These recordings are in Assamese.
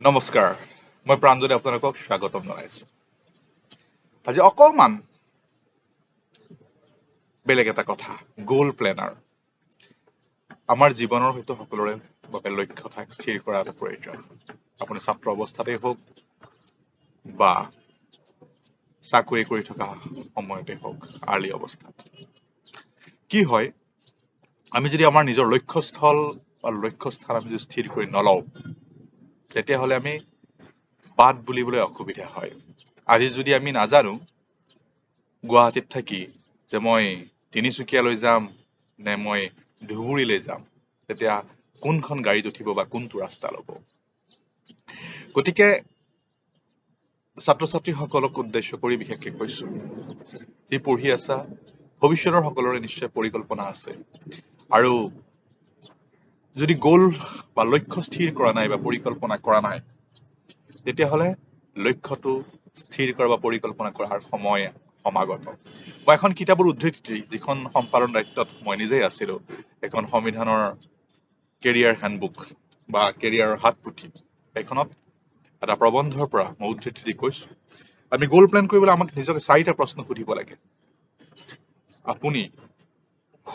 নমস্কাৰ মই প্ৰাঞ্জলে আপোনালোকক স্বাগতম জনাইছো আজি অকমান বেলেগ এটা কথা গোল প্লেনাৰ আমাৰ জীৱনৰ হয়তো সকলোৰে বাবে লক্ষ্য স্থিৰ কৰা এটা প্ৰয়োজন আপুনি ছাত্ৰ অৱস্থাতেই হওক বা চাকৰি কৰি থকা সময়তে হওক আৰ্লি অৱস্থাত কি হয় আমি যদি আমাৰ নিজৰ লক্ষ্যস্থল বা লক্ষ্যস্থান আমি যদি স্থিৰ কৰি নলওঁ তেতিয়াহ'লে আমি বাদ বুলিবলৈ অসুবিধা হয় আজি যদি আমি নাজানো গুৱাহাটীত থাকি যে মই তিনিচুকীয়ালৈ যাম নে মই ধুবুৰীলৈ যাম তেতিয়া কোনখন গাড়ীত উঠিব বা কোনটো ৰাস্তা ল'ব গতিকে ছাত্ৰ-ছাত্ৰীসকলক উদ্দেশ্য কৰি বিশেষকৈ কৈছো যি পঢ়ি আছা ভৱিষ্যতৰ সকলোৰে নিশ্চয় পৰিকল্পনা আছে আৰু যদি গোল বা লক্ষ্য স্থিৰ কৰা নাই বা পৰিকল্পনা কৰা নাই তেতিয়াহ'লে লক্ষ্যটো স্থিৰ কৰা বা পৰিকল্পনা কৰাৰ সময় সমাগত মই এখন কিতাপৰ উদ্ধৃতি যিখন সম্পাদন দায়িত্বত মই নিজেই আছিলো এখন সংবিধানৰ কেৰিয়াৰ হেণ্ডবুক বা কেৰিয়াৰৰ হাতপুথি এখনত এটা প্ৰবন্ধৰ পৰা মই উদ্ধৃতি দি কৈছো আমি গোল প্লেন কৰিবলৈ আমাক নিজকে 4টা প্ৰশ্ন সুধিব লাগে আপুনি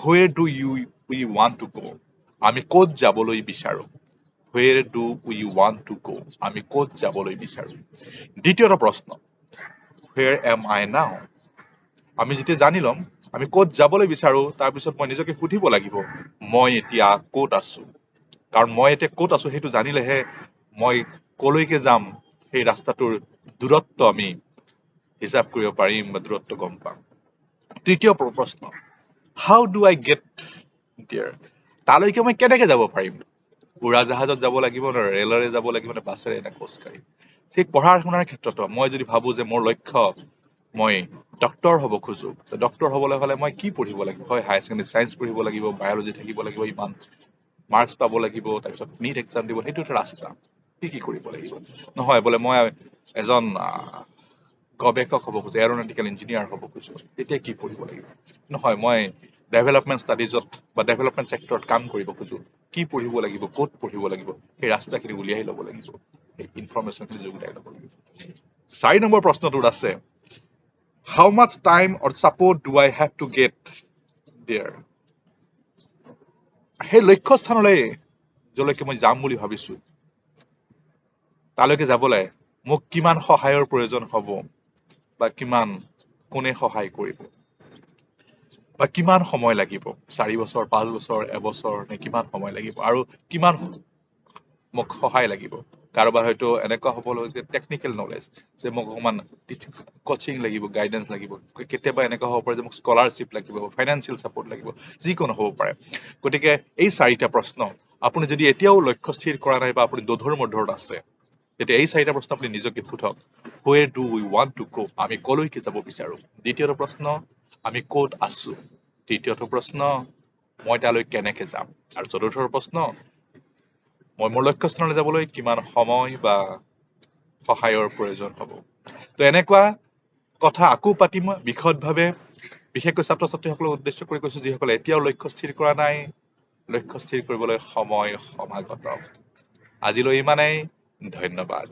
where do we want to go আমি ক'ত যাবলৈ বিচাৰো where do we want to go আমি ক'ত যাবলৈ বিচাৰো দ্বিতীয়টো প্ৰশ্ন where am I now আমি যেতিয়া জানি লম আমি ক'ত যাবলৈ বিচাৰো তাৰ পিছত মই নিজকে সুধিব লাগিব মই এতিয়া ক'ত আছো কাৰণ মই এতিয়া ক'ত আছো সেইটো জানিলেহে মই কলৈকে যাম সেই ৰাস্তাটোৰ দূৰত্ব আমি হিচাপ কৰিব পাৰিম বা দূৰত্ব গম পাম তৃতীয় প্ৰশ্ন how do I get there তালৈকে মই কেনেকৈ যাব পাৰিম উৰাজাহাজত যাব লাগিব নে ৰেলেৰে যাব লাগিব নে বাছেৰে নে খোজকাঢ়ি ঠিক পঢ়াৰ শুনাৰ ক্ষেত্ৰতো মই যদি ভাবো যে মোৰ লক্ষ্য মই ডক্টৰ হ'ব খোজো ডক্টৰ হ'বলৈ হ'লে মই কি পঢ়িব লাগিব হয় হায়াৰ ছেকেণ্ডাৰী সায়েন্স পঢ়িব লাগিব বায়োলজি থাকিব লাগিব ইমান মাৰ্কছ পাব লাগিব তাৰপিছত নীট এক্সাম দিব সেইটো এটা ৰাস্তা কি কৰিব লাগিব নহয় বোলে মই এজন গৱেষক হ'ব খোজো এৰোনটিকেল ইঞ্জিনিয়াৰ হ'ব খোজো তেতিয়া কি পঢ়িব লাগিব নহয় মই ডেভেলপমেণ্ট ষ্টাডিজত বা ডেভেলপমেণ্ট চেক্টৰত কাম কৰিব খোজো কি পঢ়িব লাগিব ক'ত পঢ়িব লাগিব সেই ৰাস্তাখিনি উলিয়াই ল'ব লাগিব এই ইনফৰমেশ্যনখিনি যোগাই ল'ব লাগিব 4 নম্বৰ প্ৰশ্নটোত আছে how much time or support do I have to get there সেই লক্ষ্যস্থানলৈ যলৈকে মই যাম বুলি ভাবিছো তালৈকে যাবলৈ মোক কিমান সহায়ৰ প্ৰয়োজন হ'ব বা কিমান কোনে সহায় কৰিব বা কিমান সময় লাগিব 4 বছৰ 5 বছৰ এবছৰ নে কিমান সময় লাগিব আৰু কিমান মোক সহায় লাগিব কাৰোবাৰ হয়তো এনেকুৱা হ'ব লাগে টেকনিক্যাল নলেজ যে মোক অকমান কোচিং লাগিব গাইডেন্স লাগিব কেতিয়াবা এনেকুৱা হ'ব পাৰে যে মোক স্কলাৰশ্বিপ লাগিব ফাইনান্সিয়েল সাপোৰ্ট লাগিব যিকোনো হ'ব পাৰে গতিকে এই 4টা প্ৰশ্ন আপুনি যদি এতিয়াও লক্ষ্য স্থিৰ কৰা নাই বা আপুনি দোধৰ মধ্যত আছে তেতিয়া এই 4টা প্ৰশ্ন আপুনি নিজকে সোধক where do we want to go আমি কলৈকে যাব বিচাৰো দ্বিতীয়টো প্ৰশ্ন আমি ক'ত আছো তৃতীয়টো প্ৰশ্ন মই তালৈ কেনেকৈ যাম আৰু চতুৰ্থটো প্ৰশ্ন মই মোৰ লক্ষ্যস্থানলৈ যাবলৈ কিমান সময় বা সহায়ৰ প্ৰয়োজন হ'ব তো এনেকুৱা কথা আকৌ পাতিম বিশদভাৱে বিশেষকৈ ছাত্ৰ-ছাত্ৰীসকলক উদ্দেশ্য কৰি কৈছো যিসকলে এতিয়াও লক্ষ্য স্থিৰ কৰা নাই লক্ষ্য স্থিৰ কৰিবলৈ সময় সমাগত আজিলৈ ইমানেই ধন্যবাদ